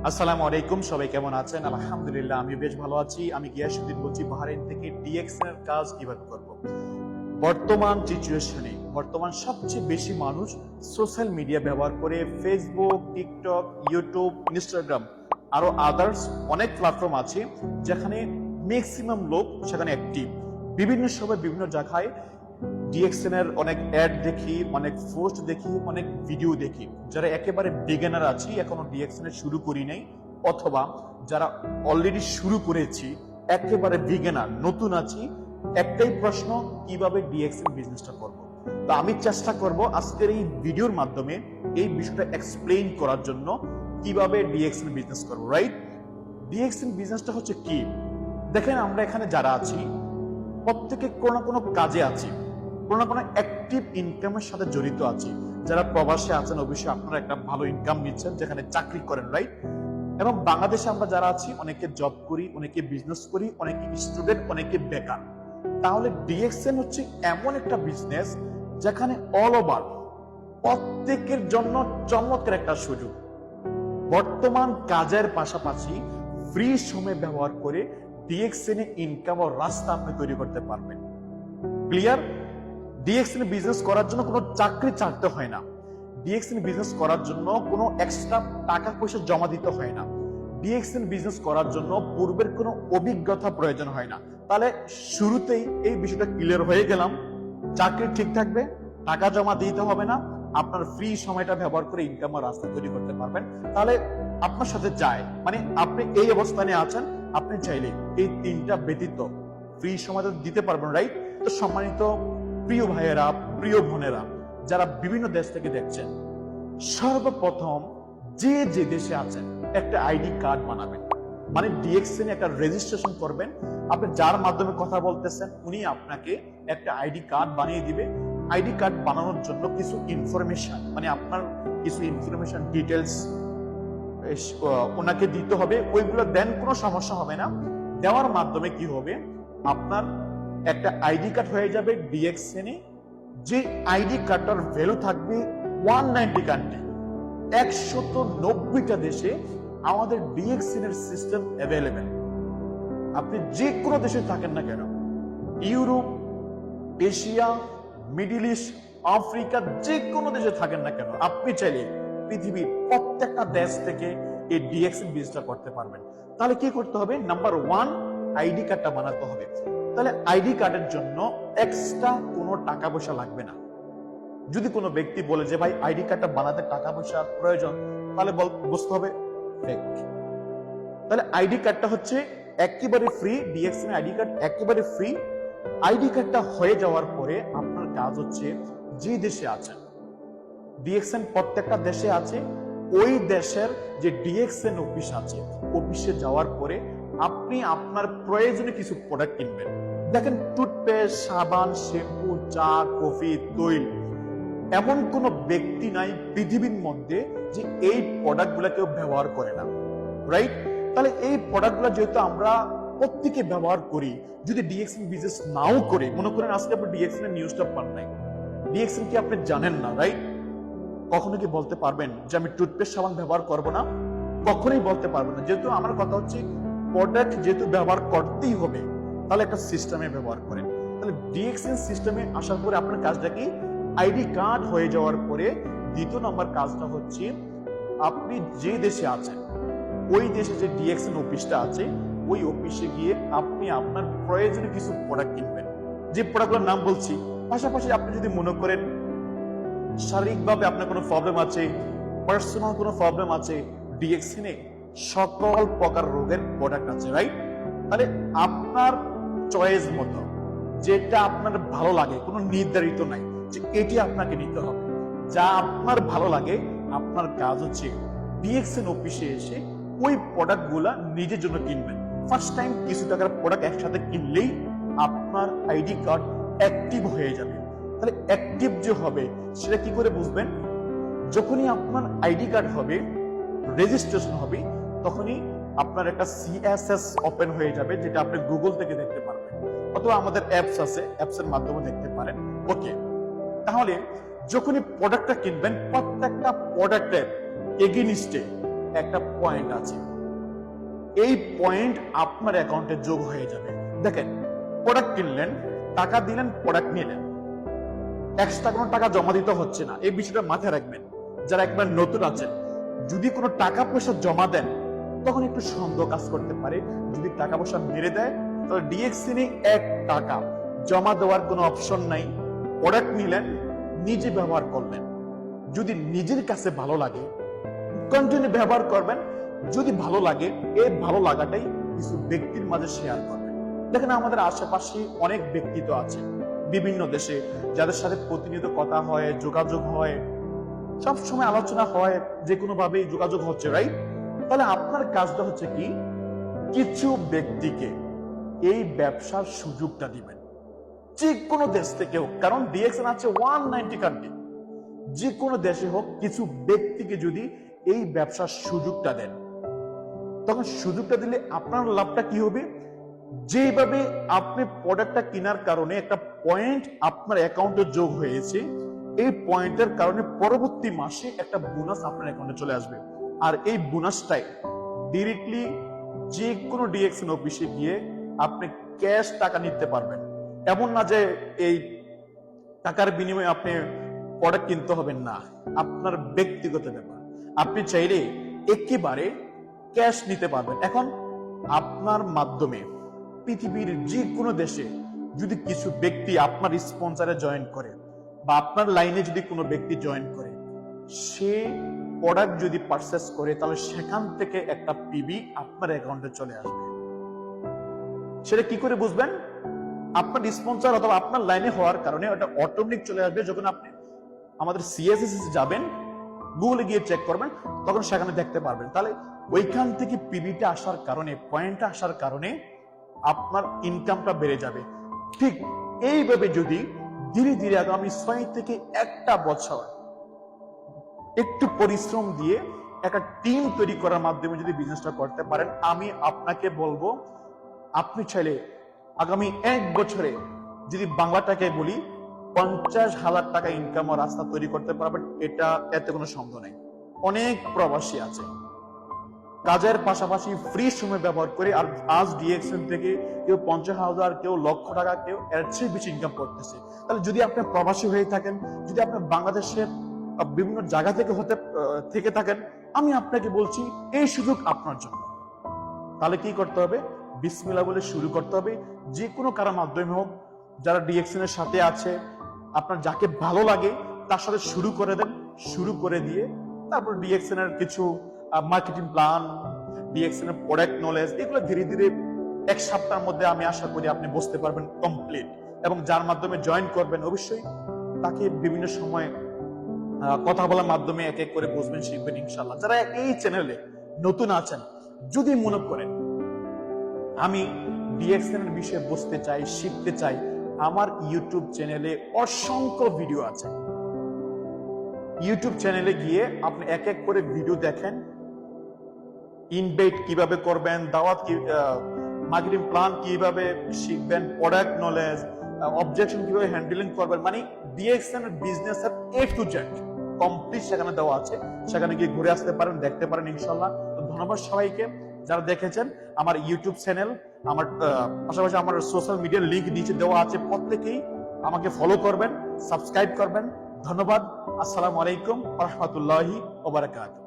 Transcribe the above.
আসসালামু আলাইকুম, সবাই কেমন আছেন? আলহামদুলিল্লাহ, আমি বেশ ভালো আছি। আমি গিয়াসউদ্দিন বলছি বাহরাইন থেকে। ডিএক্সএন এর কাজ কিভাবে করব? বর্তমান সিচুয়েশনে সবচেয়ে বেশি মানুষ সোশ্যাল মিডিয়া ব্যবহার করে। ফেসবুক, টিকটক, ইউটিউব, ইনস্টাগ্রাম, আরো আদার্স অনেক প্ল্যাটফর্ম আছে যেখানে ম্যাক্সিমাম লোক সেখানে অ্যাক্টিভ। বিভিন্ন সময় বিভিন্ন জায়গায় ডিএক্সএন এর অনেক অ্যাড দেখি, অনেক পোস্ট দেখি, অনেক ভিডিও দেখি। যারা একেবারে বিগিনার আছি, এখনো ডিএক্সএন এর শুরু করি নাই, অথবা যারা অলরেডি শুরু করেছি, একেবারে বিগিনার নতুন আছি, একটাই প্রশ্ন, কিভাবে ডিএক্সএন বিজনেসটা করব। তো আমি চেষ্টা করব আজকের এই ভিডিওর মাধ্যমে এই বিষয়টা এক্সপ্লেইন করার জন্য, কিভাবে ডিএক্সএন বিজনেস করব। রাইট? ডিএক্সএন বিজনেসটা হচ্ছে কি? দেখেন, আমরা এখানে যারা আছি প্রত্যেকে কোনো না কোনো কাজে আছি, কোনো না কোনো অ্যাক্টিভ ইনকামের সাথে জড়িত আছি। যারা প্রবাসে আছেন, অবশ্যই আপনারা একটা ভালো ইনকাম নিচ্ছেন, যেখানে চাকরি করেন। রাইট? এবং বাংলাদেশে আমরা যারা আছি, অনেকে জব করি, অনেকে বিজনেস করি, অনেকে স্টুডেন্ট, অনেকে বেকার। তাহলে ডিএক্সএন হচ্ছে এমন একটা বিজনেস যেখানে অল ওভার প্রত্যেকের জন্য চমৎকার একটা সুযোগ। বর্তমান কাজের পাশাপাশি ফ্রি সময় ব্যবহার করে ডিএক্সএন এ ইনকাম ও রাস্তা আপনি তৈরি করতে পারবেন। ক্লিয়ার? ডিএক্সএন বিজনেস করার জন্য কোনো চাকরি ছাড়তে হয় না। ডিএক্সএন বিজনেস করার জন্য কোনো এক্সট্রা টাকা পয়সা জমা দিতে হয় না। ডিএক্সএন বিজনেস করার জন্য পূর্বের কোনো অভিজ্ঞতা প্রয়োজন হয় না। তাহলে শুরুতেই এই বিষয়টা ক্লিয়ার হয়ে গেলাম। চাকরি ঠিক থাকবে, টাকা জমা দিতে হবে না, আপনার ফ্রি সময়টা ব্যবহার করে ইনকাম ও রাস্তা তৈরি করতে পারবেন। তাহলে আপনার সাথে যায়, মানে আপনি এই অবস্থানে আছেন, আপনি চাইলে এই তিনটা ব্যতীত ফ্রি সময়টা দিতে পারবেন। রাইট? তো সম্মানিত প্রিয় ভাইয়েরা, প্রিয় বোনেরা, যারা বিভিন্ন দেশ থেকে দেখছেন, সর্বপ্রথম যে যে দেশে আছেন একটা আইডি কার্ড বানাবেন। মানে ডিএক্সএন একটা রেজিস্ট্রেশন করবেন। আপনি যার মাধ্যমে কথা বলতেছেন, উনি আপনাকে একটা আইডি কার্ড বানিয়ে দিবে। আইডি কার্ড বানানোর জন্য কিছু ইনফরমেশন, মানে আপনার কিছু ইনফরমেশন ডিটেলস ওনাকে দিতে হবে। ওইগুলো দেন, কোনো সমস্যা হবে না। দেওয়ার মাধ্যমে কি হবে, আপনার একটা আইডি কার্ড হয়ে যাবে ডিএক্সএন এ। যে আইডি কার্ডটার ভ্যালু থাকবে 190 কান্ট্রি, 190টা দেশে আমাদের ডিএক্সএন এর সিস্টেম অ্যাভেলেবেল। আপনি যে কোনো দেশে থাকেন না কেন, Europe, Asia, middle east, Africa, যে কোনো দেশে থাকেন না কেন, আপনি চাইলে পৃথিবীর প্রত্যেকটা দেশ থেকে এই ডিএক্সএন বিজনেসটা করতে পারবেন। তাহলে কি করতে হবে? নাম্বার 1, আইডি কার্ডটা বানাতে হবে। তাহলে আইডি কার্ডের জন্য এক্সট্রা কোনো টাকা পয়সা লাগবে না। যদি কোনো ব্যক্তি বলে যে ভাই আইডি কার্ডটা বানাতে টাকা পয়সা প্রয়োজন, তাহলে বুঝতে হবে ফেক। তাহলে আইডি কার্ডটা হচ্ছে একেবারে ফ্রি। ডিএক্সএন আইডি কার্ড একেবারে ফ্রি। আইডি কার্ডটা হয়ে যাওয়ার পরে আপনার কাজ হচ্ছে, যে দেশে আছেন, ডিএক্সএন প্রত্যেকটা দেশে আছে, ওই দেশের যে ডিএক্সএন অফিস আছে, অফিসে যাওয়ার পরে আপনি আপনার প্রয়োজনে কিছু প্রোডাক্ট কিনবেন। দেখেন, টুথপেস্ট, সাবান, শ্যাম্পু, চা, কফি, তৈল, এমন কোন ব্যক্তি নাই পৃথিবীর মধ্যে যে এই প্রোডাক্টগুলো কেউ ব্যবহার করে না। রাইট? তাহলে এই প্রোডাক্টগুলো যেহেতু আমরা প্রত্যেকে ব্যবহার করি, যদি ডিএক্সএন বিজনেস নাও করে, মনে করেন আজকে আপনি ডিএক্সএন এর নিউজটা পান নাই, ডিএক্সএন কি আপনি জানেন না। রাইট? কখনো কি বলতে পারবেন যে আমি টুথপেস্ট, সাবান ব্যবহার করব না? কখনোই বলতে পারবেন না। যেহেতু আমার কথা হচ্ছে, প্রোডাক্ট যেহেতু ব্যবহার করতেই হবে, তাহলে একটা সিস্টেমে ব্যবহার করেন। তাহলে ডিএক্সএন সিস্টেমে আসার পরে আপনার কাজটা কি? আইডি কার্ড হয়ে যাওয়ার পরে দ্বিতীয় নম্বর কাজটা হচ্ছে, আপনি যে দেশে আছেন, ওই দেশে যে ডিএক্সএন অফিসটা আছে, ওই অফিসে গিয়ে আপনি আপনার প্রয়োজনীয় কিছু প্রোডাক্ট কিনবেন। যে প্রোডাক্টগুলোর নাম বলছি, পাশাপাশি আপনি যদি মনে করেন শারীরিকভাবে আপনার কোনো প্রবলেম আছে, পার্সোনাল কোনো প্রবলেম আছে, ডিএক্সএন এ সকল প্রকার রোগের প্রোডাক্ট আছে। রাইট? তাহলে আপনার চয়েস মতো যেটা আপনার ভালো লাগে, কোনো নির্ধারিত নাই যে এটি আপনাকে নিতে হবে। যা আপনার ভালো লাগে, আপনার কাজ হচ্ছে ডিএক্সএন অফিসে এসে ওই প্রোডাক্টগুলা নিজের জন্য কিনবেন। ফার্স্ট টাইম কিছু টাকার প্রোডাক্ট একসাথে কিনলেই আপনার আইডি কার্ড অ্যাক্টিভ হয়ে যাবে। তাহলে অ্যাক্টিভ যে হবে সেটা কি করে বুঝবেন? যখনই আপনার আইডি কার্ড হবে, রেজিস্ট্রেশন হবে, তখনই আপনার একটা সিএসএস ওপেন হয়ে যাবে, যেটা আপনি গুগল থেকে দেখতে পারবেন, অথবা আমাদের অ্যাপস আছে, অ্যাপসের মাধ্যমে দেখতে পারেন। ওকে, তাহলে যখনই প্রোডাক্টটা কিনবেন, প্রত্যেকটা প্রোডাক্টের এগেইনস্টে একটা পয়েন্ট আছে, এই পয়েন্ট আপনার অ্যাকাউন্টে যোগ হয়ে যাবে। দেখেন, প্রোডাক্ট কিনলেন, টাকা দিলেন, প্রোডাক্ট নিলেন, এক্সট্রা কোনো টাকা জমা দিতে হচ্ছে না। এই বিষয়টা মাথায় রাখবেন। যারা একবার নতুন আছেন, যদি কোনো টাকা পয়সা জমা দেন তখন একটু সন্দেহ কাজ করতে পারে। যদি টাকা পয়সা মেরে দেয় তাহলে ডিএক্সিনে 1 টাকা জমা দেওয়ার কোনো অপশন নাই। প্রোডাক্ট নিলেন, নিজে ব্যবহার করলেন, যদি নিজের কাছে ভালো লাগে কন্টিনিউ ব্যবহার করবেন, যদি ভালো লাগে এই ভালো লাগাটাই কিছু ব্যক্তির মাঝে শেয়ার করবেন। দেখেন, আমাদের আশেপাশে অনেক ব্যক্তি তো আছে বিভিন্ন দেশে, যাদের সাথে প্রতিনিয়ত কথা হয়, যোগাযোগ হয়, সব সময় আলোচনা হয়, যে কোনো ভাবে যোগাযোগ হচ্ছে, রাইট? তাহলে আপনার কাজটা হচ্ছে কি, কিছু ব্যক্তিকে এই ব্যবসার সুযোগটা দিবেন, যে কোনো দেশ থেকে হোক, কারণ ডিএক্সএন আছে 190 কান্ট্রি, যে কোনো দেশে হোক, কিছু ব্যক্তিকে যদি এই ব্যবসার সুযোগটা দেন, তখন সুযোগটা দিলে আপনার লাভটা কি হবে, যেভাবে আপনি প্রোডাক্টটা কেনার কারণে একটা পয়েন্ট আপনার অ্যাকাউন্টে যোগ হয়েছে, এই পয়েন্টের কারণে পরবর্তী মাসে একটা বোনাস আপনার অ্যাকাউন্টে চলে আসবে। আর এই বোনাসটাই ডিরেক্টলি যে কোনো ডিএক্সএন অফিসে গিয়ে আপনি ক্যাশ টাকা নিতে পারবেন। এমন না যে এই টাকার বিনিময়ে আপনি প্রোডাক্ট কিনতে হবে, না, আপনার ব্যক্তিগত ব্যাপার। আপনি চাইলে একেবারে ক্যাশ নিতে পারবেন। এখন আপনার মাধ্যমে পৃথিবীর যে কোনো দেশে যদি কিছু ব্যক্তি আপনার স্পন্সরে জয়েন করে বা আপনার লাইনে যদি কোনো ব্যক্তি জয়েন করে, সে প্রোডাক্ট যদি পারচেস করে, তাহলে সেখান থেকে একটা পিবি আপনার অ্যাকাউন্টে চলে আসবে। সেটা কি করে বুঝবেন? আপনার স্পন্সর অথবা আপনার লাইনে হওয়ার কারণে ওটা অটোমেটিক চলে আসবে। যখন আপনি আমাদের সিএসএস যাবেন, গুগলে গিয়ে চেক করবেন, তখন সেখানে দেখতে পারবেন। তাহলে ওইখান থেকে পিবিটা আসার কারণে, পয়েন্টটা আসার কারণে আপনার ইনকামটা বেড়ে যাবে। ঠিক এইভাবে যদি ধীরে ধীরে আগামী 6 থেকে 1 বছর একটু পরিশ্রম দিয়ে একটা টিম তৈরি করার মাধ্যমে যদি বিজনেসটা করতে পারেন, আমি আপনাকে বলবো, আপনি চাইলে আগামী 1 বছরে যদি বাংলাটাকে বলি 50,000 টাকা ইনকামের রাস্তা তৈরি করতে পারবেন। এটা এতে কোনো সন্দেহ নেই। অনেক প্রবাসী আছে কাজের পাশাপাশি ফ্রি সময় ব্যবহার করে, আর আজ ডিএক্সএন থেকে কেউ 50,000, কেউ লক্ষ টাকা, কেউ এর চেয়ে বেশি ইনকাম করতেছে। তাহলে যদি আপনি প্রবাসী হয়ে থাকেন, যদি আপনি বাংলাদেশের বিভিন্ন জায়গা থেকে থাকেন, আমি আপনাকে বলছি এই সুযোগ আপনার জন্য। তাহলে কি করতে হবে? বিসমিল্লাহ বলে শুরু করতে হবে। যে কোনো কারোর মাধ্যমে হোক, যারা ডিএক্সএন এর সাথে আছে, আপনার যাকে ভালো লাগে তার সাথে শুরু করে দেন। শুরু করে দিয়ে তারপর ডিএক্সএন এর কিছু মার্কেটিং প্ল্যান, ডিএক্সএন এর প্রোডাক্ট নলেজ, এগুলো ধীরে ধীরে 1 সপ্তাহের মধ্যে আমি আশা করি আপনি বুঝতে পারবেন কমপ্লিট। এবং যার মাধ্যমে জয়েন করবেন, অবশ্যই তাকে বিভিন্ন সময় কথা বলার মাধ্যমে এক এক করে বুঝবেন, শিখবেন ইনশাল্লাহ। যারা এই চ্যানেলে নতুন আছেন, যদি মনে করেন আমি ডিএক্সএন এর বিষয়ে বুঝতে চাই, শিখতে চাই, আমার ইউটিউব চ্যানেলে অসংখ্য ভিডিও আছে। ইউটিউব চ্যানেলে গিয়ে আপনি এক এক করে ভিডিও দেখেন, ইনভাইট কিভাবে করবেন, দাওয়াত মার্কেটিং প্ল্যান কিভাবে শিখবেন, প্রোডাক্ট নলেজ, অবজেকশন কিভাবে হ্যান্ডেলিং করবেন, মানে ডিএক্সএন এর বিজনেস এর A to Z কমপ্লিট সেখানে দেওয়া আছে। সেখানে গিয়ে ঘুরে আসতে পারেন, দেখতে পারেন ইনশাল্লাহ। তো ধন্যবাদ সবাইকে যারা দেখেছেন। আমার ইউটিউব চ্যানেল, আমার পাশাপাশি আমার সোশ্যাল মিডিয়ার লিংক নিচে দেওয়া আছে, প্রত্যেকেই আমাকে ফলো করবেন, সাবস্ক্রাইব করবেন। ধন্যবাদ। আসসালামু আলাইকুম ওয়া রাহমাতুল্লাহি ওয়া বারাকাতুহু।